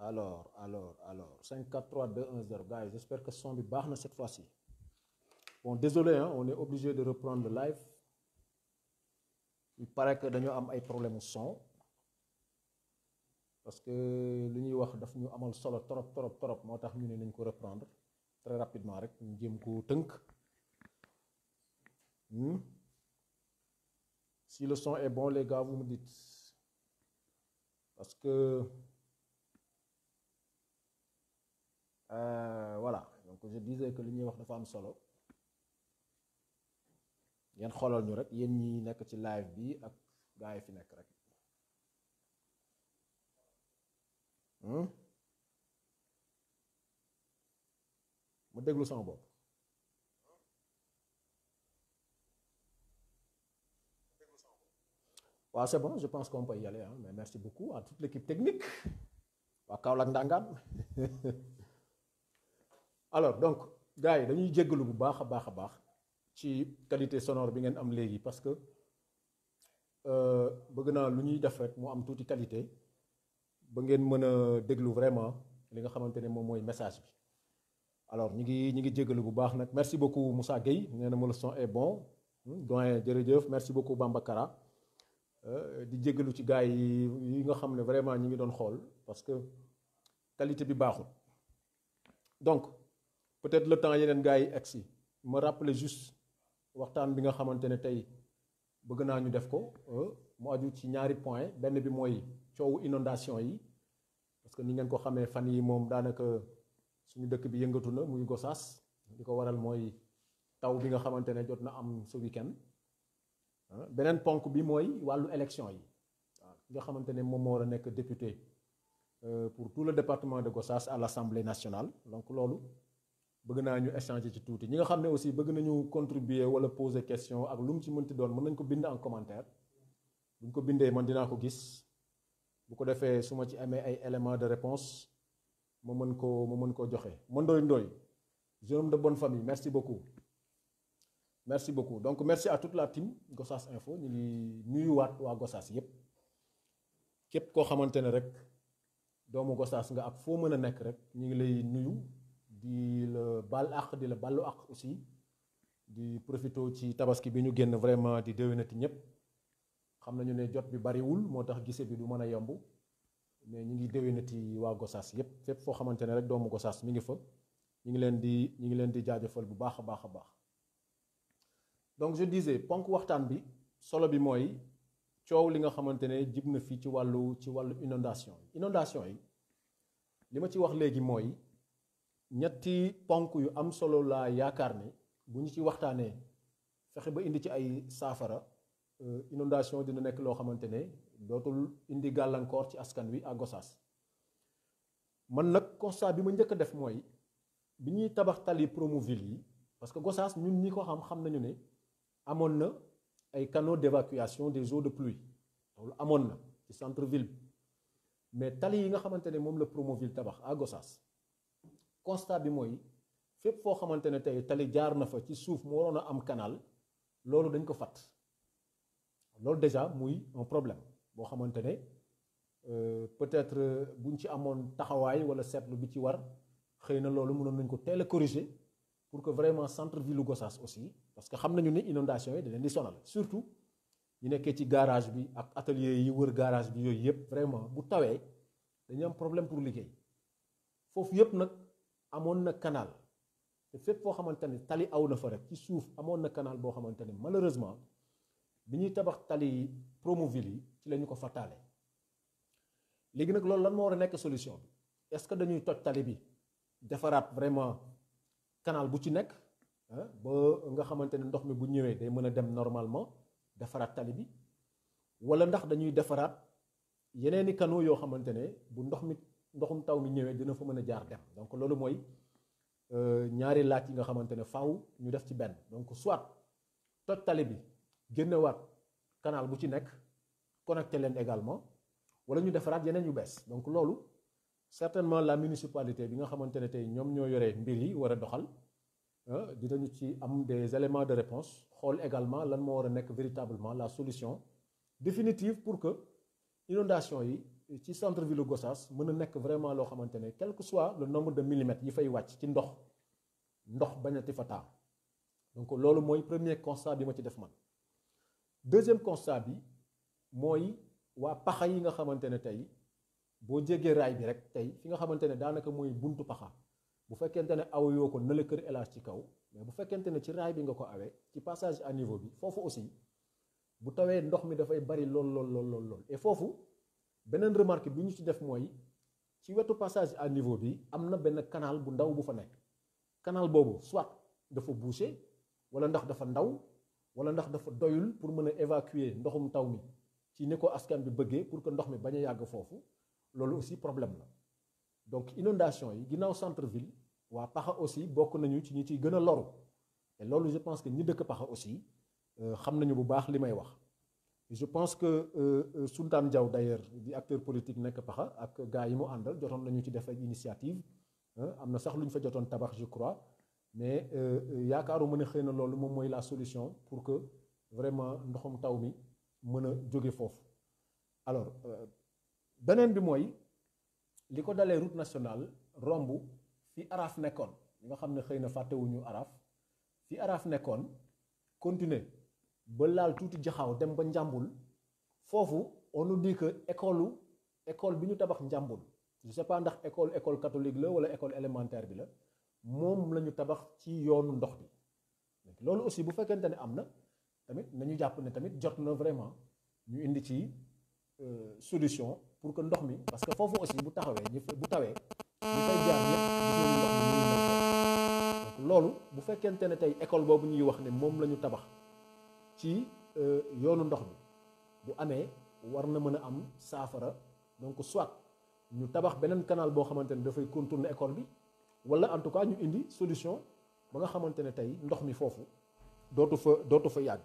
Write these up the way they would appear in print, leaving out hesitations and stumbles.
Alors, 5, 4, 3, 2, 1, 0. Gars, j'espère que son bi baax na cette fois-ci. Bon, désolé, hein, on est obligé de reprendre le live. Il paraît que dañoo am ay problème mu son parce que li ñuy wax daf ñu amal solo trop moo tax ñu ne nañ ko reprendre très rapidement rek ñu jéem ko tënk. Si le son est bon, les gars, vous me dites. Parce que voilà, donc je disais que li ñuy wax dafa am solo. Ngeen xoolal ñu rek yéen ñi nekk ci live bi ak gars yi fi nekk rek. mu déglu sama bopp. waaw c'est bon, je pense qu'on peut y aller, hein, mais merci beaucoup à toute l'équipe technique. waa Kaolack Ndangaan. Alors donc gars yi dañuy jéggalu bu baax a baax ci qualité sonore bi ngeen am léegi parce que bëgg naa lu ñuy def rek mu am tuuti qualité ba ngeen mën a déglu vraiment li nga xamante ne moom mooy message bi. Alors ñi ngi jéggalu bu baax nag merci beaucoup Moussa Gueye nee na ma le son est bon doyen jërëjëf merci beaucoup Bambakara di jéggalu ci gars yi nga xam ne vraiment ñi ngi doon xool parce que qualité bi baaxul. Donc peut-être le temps yeneen gars yi egsi ma rappeler juste waxtaan bi nga xamante ne tey bëgg naa ñu def ko mu aju ci ñaari point benn bi mooy coowu inondation yi parce que ni ngeen ko xamee fan yi moom daanaka suñu dëkk bi yëngatu na muy Gossas li ko waral mooy taw bi nga xamante ne jot na am ce week-end beneen ponk bi mooy wàllu élection yi waaw ki nga xamante ne moom moo war a nekk député pour tout le département de Gossas à l'Assemblée nationale donc loolu bëgg naa ñu échanger ci tuuti ñi nga xam ne aussi bëgg nañu contribuer wala poser question ak lu mu ci mënti doon mën nañ ko bind en commentaire bu ñu ko bindee man dinaa ko gis bu ko defee su ma ci amee ay éléments de réponse ma mën koo joxe ma Ndoye jeune homme de bonne famille merci beaucoup donc merci à toute la team Gossas Info ñu ngi nuyuwaat waa Gossas yépp képp koo xamante ne rek doomu Gossas nga ak foo mën a nekk rek ñu ngi lay nuyu di la baal àq di la ballu àq aussi di profito ci tabaski bi ñu génn vraiment di déwénati ñëpp xam nañu ne jot bi bariwul moo tax gise bi du mën a yomb mais ñu ngi déwénati waa Gossas yépp fépp foo xamante ne rek doomu Gossas mi ngi fa ñu ngi leen di jaajëfal bu baax a baax. Donc je disais ponk waxtaan bi solo bi mooy coow li nga xamante ne jib na fii ci wàllu inondation yi li ma ci wax léegi mooy ñetti ponk yu am solo laa yaakaar ne bu ñu ci waxtaanee fexe ba indi ci ay saafara inondation dina nekk loo xamante ne dootul indi gàllankoor ci askan wi à Gossas man nag constat bi ma njëkk a def mooy bi ñuy tabax tali Promoville yi parce que Gossas ñun ñi ko xam nañu ne amoon na ay canaux d'évacuation des eaux de pluie loolu amoon na ci centre-ville bi mais tali yi nga xamante ne moom la Promoville tabax à Gossas constat bi mooy fépp foo xamante ne tey tali jaar na fa ci suuf mu waroon a am canal loolu dañ ko fàtt loolu déjà muy un problème boo xamante ne peut-être buñ ci amoon taxawaay wala seetlu bi ci war xëy na loolu mënoon nañ ko teel a corriger pour que vraiment centre-ville Gossas aussi parce que xam nañu ne inondation yi da leen di sonal surtout ñu nekkee ci garage bi ak atelier yi wër garage bi yooyu yëpp vraiment bu tawee dañu am problème pour liggéey foofu yëpp nag amoon na canal te fépp foo xamante ne tali aw na fa rek ci suuf amoon na canal boo xamante ne malheureusement bi ñuy tabax tali Promoville yi ci la ñu ko fàttaale léegi nag loolu lan moo war a nekk solution bi est-ce que dañuy toj tali bi defaraat vraiment canal bu ci nekk ba nga xamante ne ndox mi bu ñëwee day mën a dem normalement defaraat tali bi wala ndax dañuy defaraat yeneeni canaux yoo xamante ne bu ndoxum taw mi ñëwee dina fa mën a jaar dem donc loolu mooy ñaari laaj yi nga xamante ne faaw ñu def ci benn donc soit toj tali bi génnewaat canal bu ci nekk connecté leen également wala ñu defaraat yeneen yu bees donc loolu certainement la municipalité bi nga xamante ne tey ñoom ñoo yore mbir yi war a doxal dinañu ci am des éléments de réponse xool également lan moo war a nekk véritablement la solution définitive pour que inondation yi ci centre ville Gossas mën a nekk vraiment loo xamante ne quel que soit le nombre de millimètres yi fay wàcc ci ndox bañati fa taa. Donc loolu mooy premier constat bi ma ci def man. Deuxième constat bi mooy waa paxa yi nga xamante ne tey boo jéggee raay bi rek tey fi nga xamante ne daanaka mooy buntu paxa bu fekkente ne aw yoo ko na la kër élage ci kaw mais bu fekkente ne ci raay bi nga ko awee ci passage à niveau bi foofu aussi bu tawee ndox mi dafay bari lool et foofu beneen remarque bi ñu ci def mooy ci wetu passage à niveau bi am na benn canal bu ndaw bu fa nekk. Canal boobu soit dafa bouché wala ndax dafa ndaw wala ndax dafa doyul pour mën a évacuer ndoxum taw mi ci ni ko askan bi bëggee pour que ndox mi bañ a yàgg foofu loolu aussi problème la. Donc inondation yi ginnaaw centre ville waa paxa aussi bokk nañu ci ñi ciy gën a loru et loolu je pense que ñi dëkk paxa aussi xam nañu bu baax li may wax. Je pense que Sultan Diaw d'ailleurs di acteur politique nekk paxa ak gars yi mu àndal jotoon nañu ci def ay initiative am na sax lu ñu fa jotoon tabax je crois mais yaakaaruma ne xëy na loolu moom mooy la solution pour que vraiment ndoxum taw mi mën a jóge foofu. Alors beneen bi mooy li ko dalee route nationale romb fi Araf nekkoon ñi nga xam ne xëy na fàttewuñu Araf fi Araf nekkoon continuer ba laal tuuti jaxaaw dem ba njàmbul foofu on nous dit que école bi ñu tabax njàmbul je sais pas ndax école catholique la wala école élémentaire bi la moom la ñu tabax ci yoonu ndox bi loolu aussi bu fekkente ne am na tamit nañu jàpp ne tamit jot na vraiment ñu indi ci solution pour que ndox mi parce que foofu aussi bu tawee ñu fay jaar ñëpp gis nañu ndox mi ñuy mel donc loolu bu fekkente ne tey école boobu ñuy wax ne moom la ñu tabax ci yoonu ndox bi bu amee war na mën a am saafara donc soit ñu tabax beneen canal boo xamante ne dafay contourner école bi wala en tout cas ñu indi solution ba nga xamante ne tey ndox mi foofu dootu fa yàgg.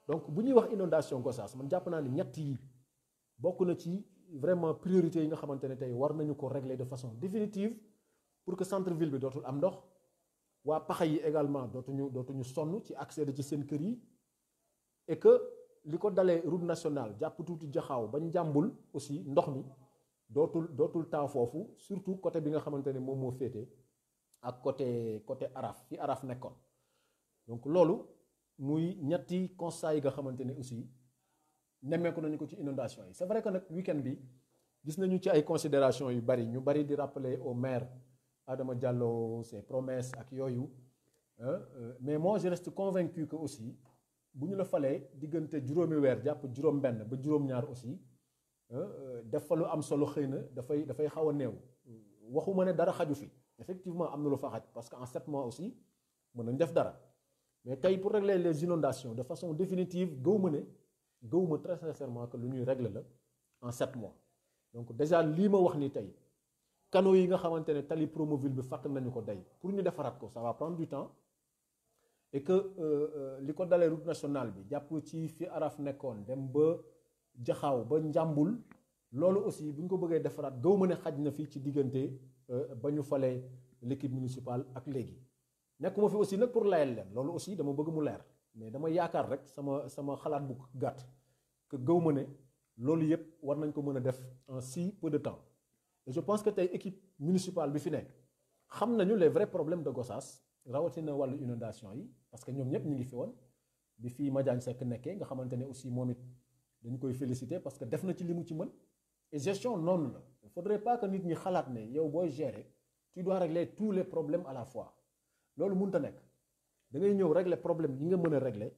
Donc bu ñuy wax inondation Gossas man jàpp naa ne ñett yi bokk na ci vraiment priorité yi nga xamante ne tey war nañu ko régler de façon définitive pour que centre ville bi dootul am ndox waa paxa yi également dootuñu sonn ci accéder ci seen kër yi et que li ko dalee route nationale jàpp tuuti jaxaaw ba njàmbul aussi ndox mi dootul taa foofu surtout côté bi nga xamante ne moom moo féete ak côté Araf fi Araf nekkoon. Donc loolu muy ñetti constat yi nga xamante ne aussi nemmeeku nañu ko ci inondation yi c'est vrai que nag week-end bi gis nañu ci ay considérations yu bari ñu bari di rappeler au maire Adama Diallo ses promesses ak yooyu mais moi je reste convaincu que aussi bu ñu la falee diggante juróomi weer jàpp juróom-benn ba juróom-ñaar aussi def fa lu am solo xëy na dafay xaw a néew waxuma ne dara xaju fi effectivement am na lu fa xaj parce que en 7 mois aussi mën nañ def dara mais tey pour régler les inondations de façon définitive gëwuma très sincèrement que lu ñuy régler la en 7 mois. Donc déjà lii ma wax ni tey canaux yi nga xamante ne tali Promoville bi fàtt nañu ko day pour ñu defaraat ko ça va prendre du temps et que li ko dalee route nationale bi jàpp ci fi Araf nekkoon dem ba jaxaaw ba njàmbul loolu aussi bu ñu ko bëggee defaraat gëwuma ne xaj na fi ci diggante ba ñu falee l'équipe municipale ak léegi. nekkuma fi aussi nag pour layal leen loolu aussi dama bëgg mu leer mais dama yaakaar rek sama xalaat bu gàtt que gëw ma ne loolu yëpp war nañ ko mën a def en si peu de temps et je pense que tey équipe municipale bi fi nekk xam nañu les vrais problèmes de Gossas rawatina wàllu inondation yi parce que ñoom ñëpp ñu ngi fi woon bi fii Madiagne Seck nekkee nga xamante ne aussi moom it dañu koy féliciter parce que def na ci li mu ci mën et gestion noonu la il faudrait pas que nit ñi xalaat ne yow booy gérer tu dois régler tous les problèmes à la fois loolu mënut a nekk da ngay ñëw régler problème yi nga mën a régler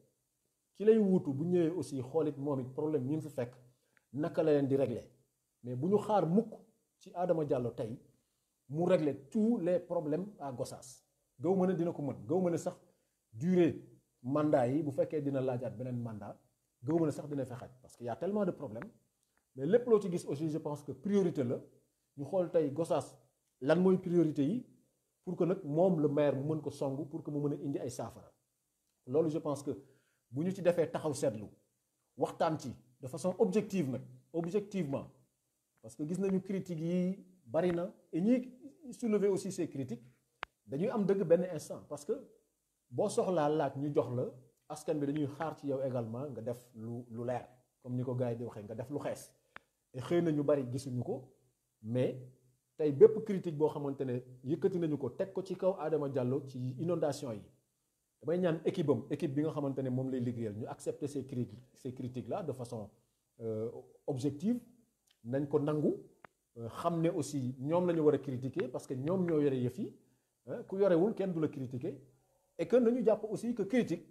ki lay wuutu bu ñëwee aussi xoolit moom it problème yi mu fi fekk naka la leen di régler mais bu ñu xaar mukk ci Adama Diallo tey mu régler tous les problèmes à Gossas gaw ma ne dina ko mën gaw ma ne sax durée mandat yi bu fekkee dina laajaat beneen mandat gaw ma ne sax dina fexaj parce que y a tellement de problèmes mais lépp loo ci gis aussi je pense que priorité la ñu xool tey Gossas lan mooy priorité yi pour que nag moom le maire mu mën ko song pour que mu mën a indi ay saafara loolu je pense que bu ñu ci defee taxaw seetlu waxtaan ci de façon objective nag objectivement parce que gis nañu critiques yi bari na et ñi soulever aussi ces critiques dañuy am dëgg benn instant parce que boo soxlaa laaj ñu jox la askan bi dañuy xaar ci yow également nga def lu leer comme ni ko gars yi di waxee nga def lu xees et xëy na ñu bari gisuñu ko mais tey bépp critique boo xamante ne yëkkati nañu ko teg ko ci kaw Adama Diallo ci inondation yi damay ñaan équipe bi nga xamante ne moom lay liggéeyal ñu accepter ces critiques là de façon objective nañ ko nangu xam ne aussi ñoom la ñu war a critiquer parce que ñoom ñoo yore yëf yi ku yorewul kenn du la critiquer et que nañu jàpp aussi que critique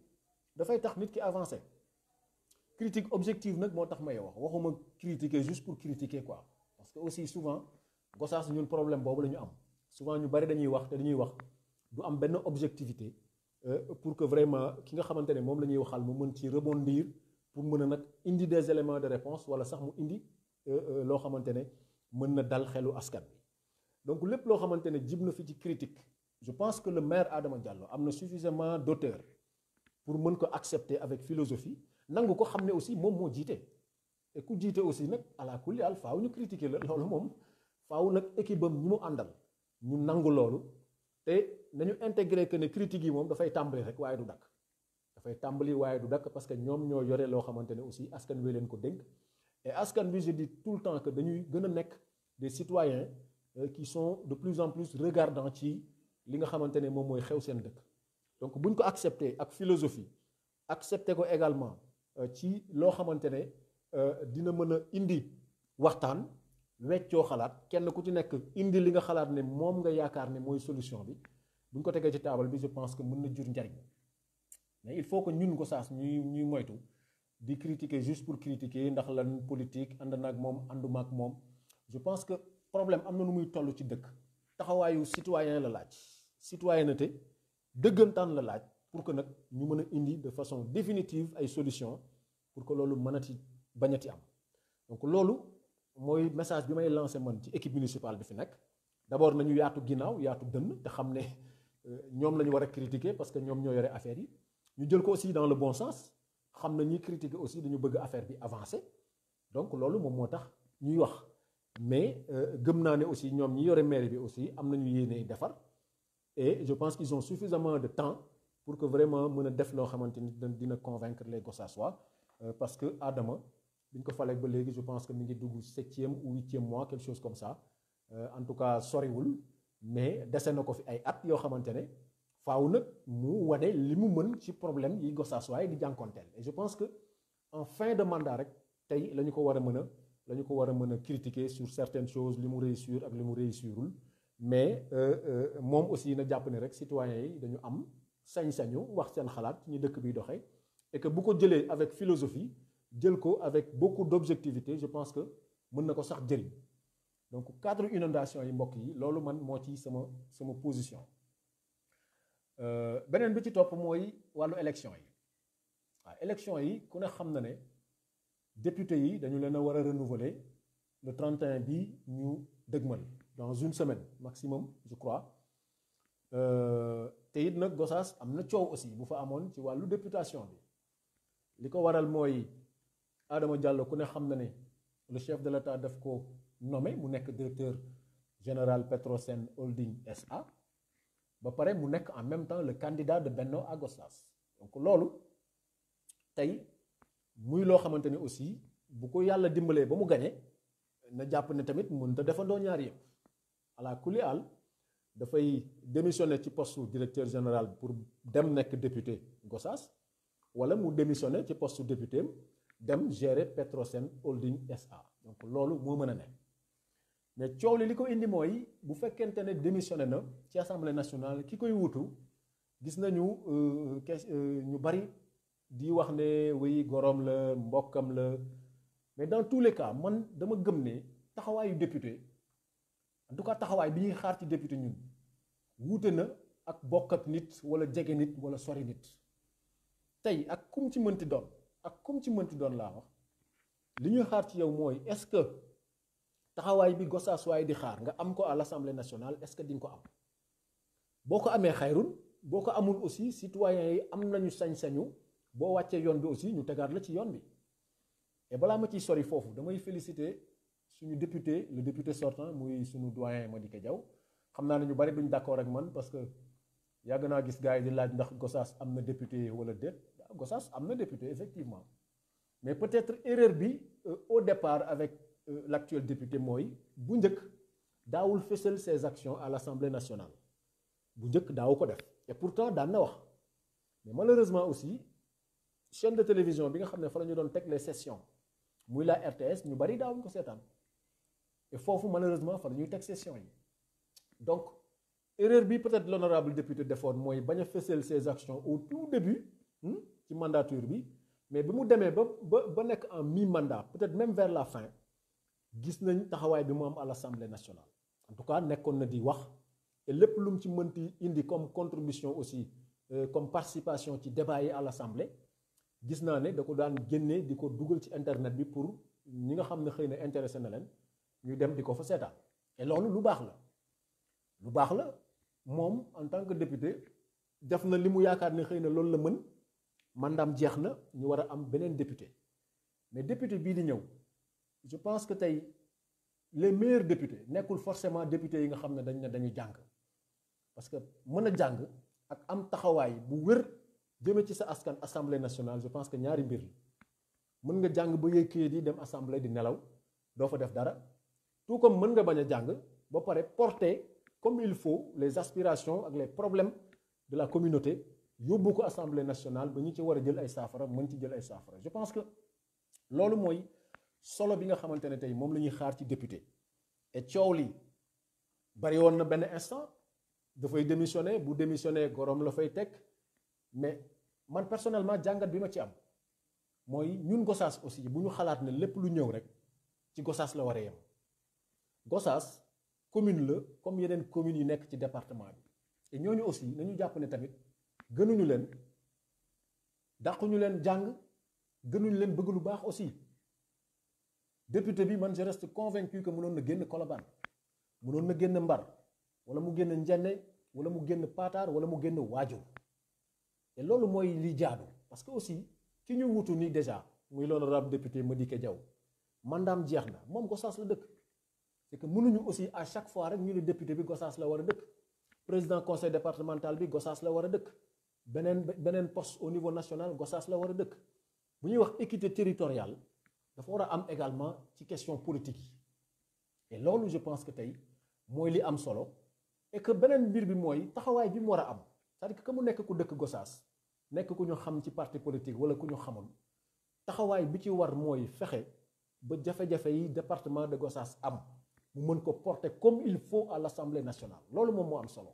dafay tax nit ki avancer critique objective nag moo tax may waxuma critiquer juste pour critiquer quoi parce que aussi souvent Gossas ñun problème boobu la ñu am souvent ñu bari dañuy wax te dañuy wax du am benn objectivité pour que vraiment ki nga xamante ne moom la ñuy waxal mu mën ci rebondir pour mën a nag indi des éléments de réponse wala sax mu indi loo xamante ne mën na dal xelu askan bi donc lépp loo xamante ne jib na fi ci critique je pense que le maire Adama Diallo am na suffisamment d'auteur pour mën ko accepter avec philosophie nangu ko xam ne aussi moom moo jiite et ku jiite aussi nag ala kulli al faaw ñu critiquer la loolu moom faaw nag équipe am ñi mu àndal ñu nangu loolu te nañu intégré que ne critiques yi moom dafay tàmbali rek waaye du dakk dafay tàmbali waaye du dakk parce que ñoom ñoo yore loo xamante ne aussi askan wi leen ko dénk et askan bi je dis tout le temps que dañuy gën a nekk des citoyens qui sont de plus en plus regardants ci li nga xamante ne moom mooy xew seen dëkk donc buñ ko accepté ak philosophie accepté ko également ci loo xamante ne dina mën a indi waxtaan weccoo xalaat kenn ku ci nekk indi li nga xalaat ne moom nga yaakaar ne mooy solution bi bu ñu ko tegee ci taabal bi je pense que mën na jur njariñ mais il faut que ñun Gossas ñuy moytu di critiquer juste pour critiquer ndax lan politique ànd naag moom ànduma ak moom je pense que problème am na nu muy toll ci dëkk taxawaayu citoyen la laaj citoyenneté dëggantaan la laaj pour que nag ñu mën a indi de façon définitive ay solution pour que loolu mënati bañati am donc loolu mooy message bi may lancé man ci équipe municipale bi fi nekk d'abord nañu yaatu ginnaaw yaatu dënn te xam ne ñoom la ñu war a critiquer parce que ñoom ñoo yore affaire yi ñu jël ko aussi dans le bon sens xam na ñuy critiquer aussi dañu bëgg affaire bi avancer donc loolu moom moo tax ñuy wax mais gëm naa ne aussi ñoom ñi yore mairie bi aussi am nañu yéene defar et je pense qu'ils ont suffisamment de temps pour que vraiment mën a def loo xamante ni dina convaincre les Gossassois parce que Adama bi ñu ko falee ba léegi je pense que mi ngi dugg 7e ou 8e mois quelque chose comme ça en tout cas soriwul mais dese na ko fi ay at yoo xamante ne faaw nag mu wane li mu mën ci problème yi Gossassois yi di jànkonteel et je pense que en fin de mandat rek tey la ñu ko war a mën a critiquer sur certaines choses li mu réussir ak li mu réussirul mais moom aussi na jàpp ne rek citoyens yi dañu am sañ-sañu wax seen xalaat ci ñu dëkk bi doxee et que bu ko jëlee avec philosophie jël ko avec beaucoup d'objectivité je pense que mën na ko sax jëriñ donc cadre inondation yi mbokk yi loolu man moo ci sama position beneen bi ci topp mooy wàllu élection yi waaw élection yi ku ne xam na ne député yi dañu leen a war a renouveler le 31 bi ñu dëgmal dans une semaine maximum je crois te it nag Gossas am na coow aussi bu fa amoon ci wàllu députation bi li ko waral mooy Adama Diallo ku ne xam na ne le chef de l'État daf ko nommé mu nekk directeur général Petrosen Holding SA ba pare mu nekk en même temps le candidat de Benno à Gossas donc loolu tey muy loo xamante ne aussi bu ko yàlla dimbalee ba mu gañe na jàpp ne tamit mënut a defandoo ñaar yëpp ala kulli àll dafay démissionner ci poste directeur général pour dem nekk député Gossas wala mu démissionner ci poste député dem gérer Petrosen Holding SA donc loolu moo mën a ne mais coow li ko indi mooy bu fekkente ne démissionné na ci assemblée nationale ki koy wutu gis nañu ñu bari di wax ne oui goroom la mbokkam la mais dans tous les cas man dama gëm ne taxawaayu député en tout cas taxawaay bi ñuy xaar ci député ñun wuute na ak bokk ak nit wala jege nit wala sori nit tey ak kum ci mënti doon laa wax li ñuy xaar ci yow mooy est-ce que taxawaay bi Gossassois di xaar nga am ko à l'Assemblée nationale est-ce que di nga ko am boo ko amee xayrun boo ko amul aussi citoyens yi am nañu sañ-sañu boo wàccee yoon bi aussi ñu tegaat la ci yoon bi et balaa ma ciy sori foofu damay féliciter suñu député le député sortant muy suñu doyen Madické Diaw xam naa ne ñu bari duñ d'accord ak man parce que yàgg naa gis gars yi di laaj ndax Gossas am na député wala déet Gossas am na député effectivement mais peut-être erreur bi au départ avec l'actuel député mooy bu njëkk daawul fësal ses actions à l'Assemblée nationale bu njëkk daawu ko def et pourtant daan na wax mais malheureusement aussi chaîne de télévision bi nga xam ne fa la ñu doon teg les sessions muy la RTS ñu bari daawuñ ko seetaan et foofu malheureusement fa la ñuy teg sessions yi donc erreur bi peut-être l'honorable député defoon mooy bañ a fësal ses actions au tout début ci mandature bi mais bi mu demee ba nekk en mi-mandat peut-être même vers la fin gis nañ taxawaay bi mu am à l'Assemblée nationale en tout cas nekkoon na di wax et lépp lu mu ci mënti indi comme contribution aussi comme participation ci débat yi à l'Assemblée gis naa ne da ko daan génnee di ko dugal ci internet bi pour ñi nga xam ne xëy na intéressé na leen ñu dem di ko fa seetaan et loolu lu baax la moom en tant que député def na li mu yaakaar ne xëy na loolu la mën mandaam jeex na ñu war a am beneen député mais député bii di ñëw je pense que tey les meilleurs députés nekkul forcément députés yi nga xam ne dañu jàng parce que mën a jàng ak am taxawaay bu wér jëme ci sa askan assemblée nationale je pense que ñaari mbir la mën nga jàng ba yëy kayit yi dem assemblée di nelaw doo fa def dara tout comme mën nga bañ a jàng ba pare porter comme il faut les aspirations ak les problèmes de la communauté yóbbu ko assemblée nationale ba ñi ci war a jël ay saafara mën ci jël ay saafara je pense que loolu mooy solo bi nga xamante ne tey moom la ñuy xaar ci député et coow li bari woon na benn instant dafay démissionner bu démissionner gorom la fay teg mais man personnellement jàngat bi ma ci am mooy ñun Gossas aussi bu ñu xalaat ne lépp lu ñëw rek ci Gossas la war a yem Gossas commune la comme yeneen communes yi nekk ci département bi et ñooñu aussi nañu jàpp ne tamit gënuñu leen dàquñu leen jàng gënuñu leen bëgg lu baax aussi député bi man je reste convaincu que mënoon na génn Colobane mënoon na génn Mbar wala mu génn Njenne wala mu génn Patar wala mu génn Waajur et loolu mooy li jaadu parce que aussi ki ñu wutu nii déjà muy l'honorable député Madické Diaw mandaam jeex na moom Gossas la dëkk c'est que mënuñu aussi à chaque fois rek ñu ne député bi Gossas la war a dëkk président conseil départemental bi Gossas la war a dëkk beneen poste au niveau national Gossas la war a dëkk bu ñuy wax équité territoriale dafa war a am également ci question politique yi et loolu je pense que tey mooy li am solo et que beneen mbir bi mooy taxawaay bi mu war a am c'est-à-dire que mu nekk ku dëkk Gossas nekk ku ñu xam ci parti politique wala ku ñu xamul taxawaay bi ci war mooy fexe ba jafe-jafe yi département de Gossas am mu mën ko porter comme il faut à l'Assemblée nationale loolu moom moo am solo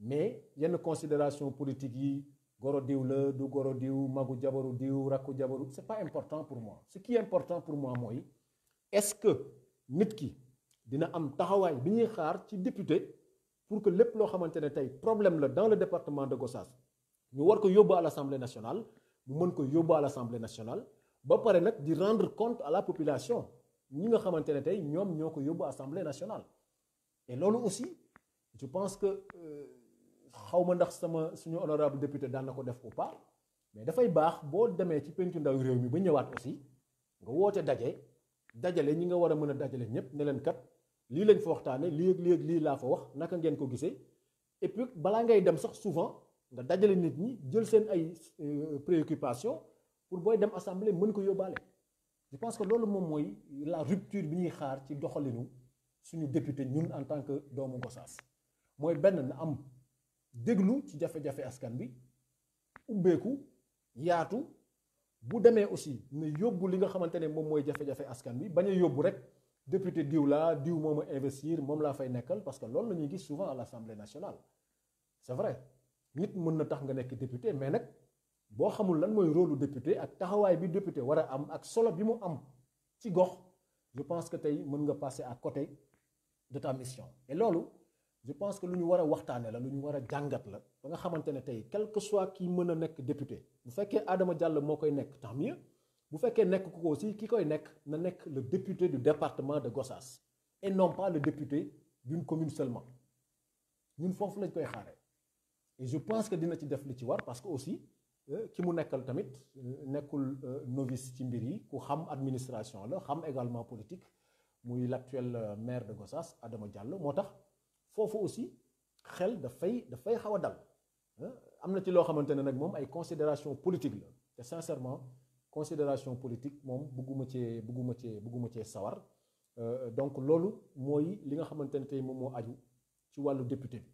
mais yenn considération politique yi goro diw la du goro diw magu jabaru diw rakku jabaru c'est pas important pour moi ce qui est important pour moi mooy est-ce que nit ki dina am taxawaay bi ñuy xaar ci député pour que lépp loo xamante ne tey problème la dans le département de Gossas ñu war ko yóbbu à l'Assemblée nationale mu mën ko yóbbu à l'Assemblée nationale ba pare nag di rendre compte à la population ñi nga xamante ne tey ñoom ñoo ko yóbbu Assemblée nationale et loolu aussi je pense que xaw ma ndax suñu honorable député daan na ko def ou pas mais dafay baax boo demee ci pencu ndaw réew mi ba ñëwaat aussi nga woote dajale ñi nga war a mën a dajale ñépp ne leen kat lii lañ fa waxtaane lii laa fa wax naka ngeen ko gisee et puis balaa ngay dem sax souvent nga dajale nit ñi jël seen ay préoccupations pour booy dem assemblée mën ko yóbbaale je pense que loolu moom mooy la rupture bi ñuy xaar ci doxalinu suñu député ñun en tant que doomu Gossas mooy benn na am déglu ci jafe-jafe askan bi ubbeeku yaatu bu demee aussi ne yóbbu li nga xamante ne moom mooy jafe-jafe askan bi bañ a yóbbu rek député diw laa diw moom a investir moom laa fay nekkal parce que loolu la ñuy gis souvent à l'Assemblée nationale c'est vrai nit mën na tax nga nekk député mais nag boo xamul lan mooy rôle député ak taxawaay bi député war a am ak solo bi mu am ci gox je pense que tey mën nga passer à côté de ta mission et loolu je pense que lu ñu war a waxtaane la lu ñu war a jàngat la ba nga xamante ne tey quel que soit ki mën a nekk député bu fekkee Adama Diallo moo koy nekk tant mieux bu fekkee nekk ko aussi ki koy nekk na nekk le député du département de Gossas et non pas le député d'une commune seulement ñun foofu lañ koy xaaree et je pense que dina ci def li ci war parce que aussi ki mu nekkal tamit nekkul novice ci mbir yi ku xam administration la xam également politique muy l'actuel maire de Gossas Adama Diallo moo tax foofu aussi xel dafay xaw a dal am na ci loo xamante ne nag moom ay considération politique la te sincèrement considération politique moom bëgguma cee sawar donc loolu mooy li nga xamante ne tey moom moo aju ci wàllu député bi.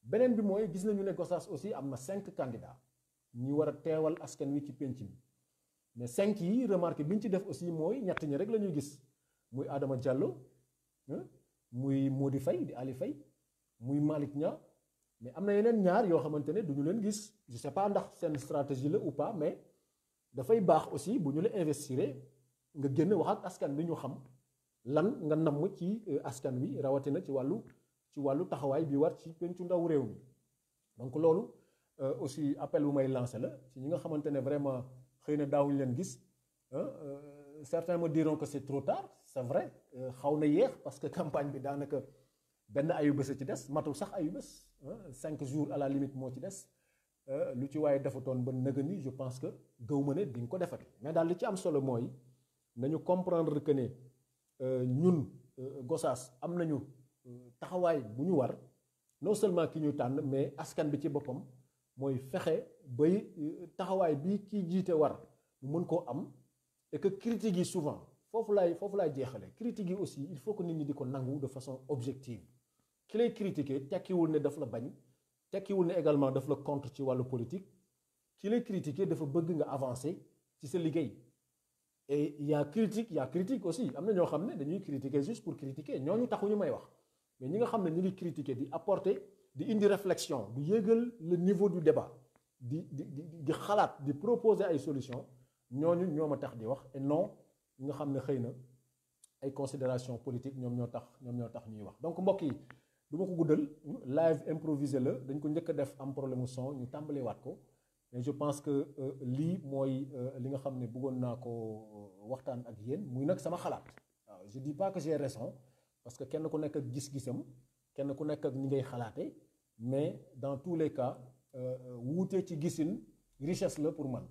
beneen bi mooy gis nañu ne Gossas aussi am na 5 candidats ñi war a teewal askan wi ci penc mi mais 5 yi remarque bi ñu ci def aussi mooy ñett ñi rek la ñuy gis muy Adama Diallo muy Mody Faye di Ali Faye muy Malick Niang mais am na yeneen ñaar yoo xamante ne du ñu leen gis je sais pas ndax seen stratégie la ou pas mais dafay baax aussi bu ñu la investir nga génn wax ak askan bi ñu xam lan nga namm ci askan wi rawatina ci wàllu taxawaay bi war ci pencu ndaw réew mi. donc loolu aussi appel bu may lancé la ci ñi nga xamante ne vraiment xëy na daawuñu leen gis certains me diront que c'est trop tard c'est vrai xaw na yéex parce que campagne bi daanaka benn ayubés a ci des matul sax ayubés 5 jours à la limite moo ci des lu ci waaye defatoon ba nëgë ni je pense que gëw ma ne di nga ko defati mais daal li ci am solo mooy nañu comprendre que ne ñun Gossas am nañu taxawaay bu ñu war non seulement ki ñu tànn mais askan bi ci boppam mooy fexe bay taxawaay bi ki jiite war mu mën koo am et que critique yi souvent foofu laay jeexale critique yi aussi il faut que nit ñi di ko nangu de façon objective ki lay critiquer tekkiwul ne daf la bañ tekkiwul ne également daf la contre ci wàllu politique ki lay critiquer dafa bëgg nga avancer ci sa liggéey et y a critique aussi am na ñoo xam ne dañuy critiquer juste pour critiquer ñooñu taxuñu may wax mais ñi nga xam ne ñu ngi critiquer di apporter di indi réflexion di yéegal le niveau du débat di xalaat di proposer ay solutions ñooñu ñoo ma tax di wax et non ñi nga xam ne xëy na ay considération politique ñoom ñoo tax ñuy wax. donc mbokk yi du ma ko guddal live improvisé la dañ ko njëkk a def am problème mu son ñu tàmbalee waat ko mais je pense que lii mooy li nga xam ne bëggoon naa ko waxtaan ak yéen muy nag sama xalaat waaw je dis pas que j'ai raison parce que kenn ku nekk ak gis-gisam kenn ku nekk ak ni ngay xalaate mais dans tous les cas wuute ci gisin richesse la pour man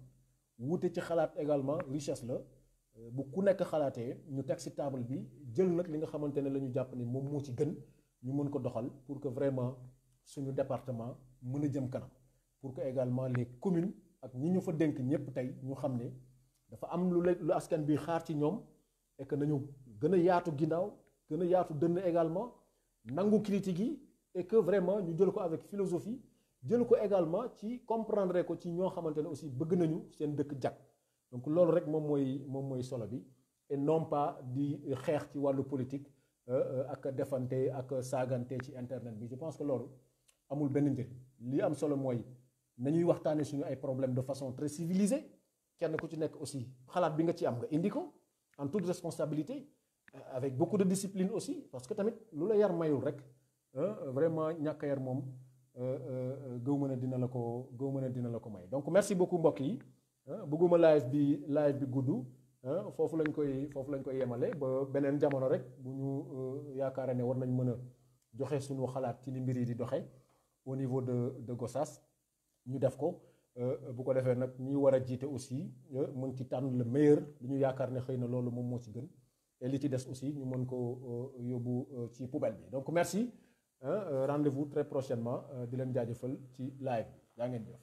wuute ci xalaat également richesse la bu ku nekk xalaatee ñu teg ci table bi jël nag li nga xamante ne la ñu jàpp ni moom moo ci gën ñu mën ko doxal pour que vraiment suñu département mën a jëm kanam pour que également les communes ak ñi ñu fa dénk ñëpp tey ñu xam ne dafa am lu askan bi xaar ci ñoom et que nañu gën a yaatu ginnaaw gën a yaatu dënn également nangu critique yi et que vraiment ñu jël ko avec philosophie jël ko également ci comprendre ko ci ñoo xamante ne aussi bëgg nañu seen dëkk jag donc loolu rek moom mooy solo bi et non pas di xeex ci wàllu politique ak defante ak saagante ci internet bi je pense que loolu amul benn njëriñ li am solo mooy nañuy waxtaane suñu ay problèmes de façon très civilisée kenn ku ci nekk aussi xalaat bi nga ci am nga indi ko en toute responsabilité avec beaucoup de discipline aussi parce que tamit lu la yar mayul rek vraiment ñàkk yar moom gëw mën a dina la ko may donc merci beaucoup mbokk yi bëgguma live bi gudd foofu lañ koy yemale ba beneen jamono rek bu ñu yaakaara ne war nañ mën a joxe suñu xalaat ci ni mbir yi di doxe au niveau de Gossas ñu def ko bu ko defee nag ñi war a jiite aussi mën ci tànn le meilleur li ñu yaakaar ne xëy na loolu moom moo ci gën et li ci des aussi ñu mën ko yóbbu ci poubelle bi donc merci rendez-vous très prochainement di leen jaajëfal ci live yaa ngeen jëf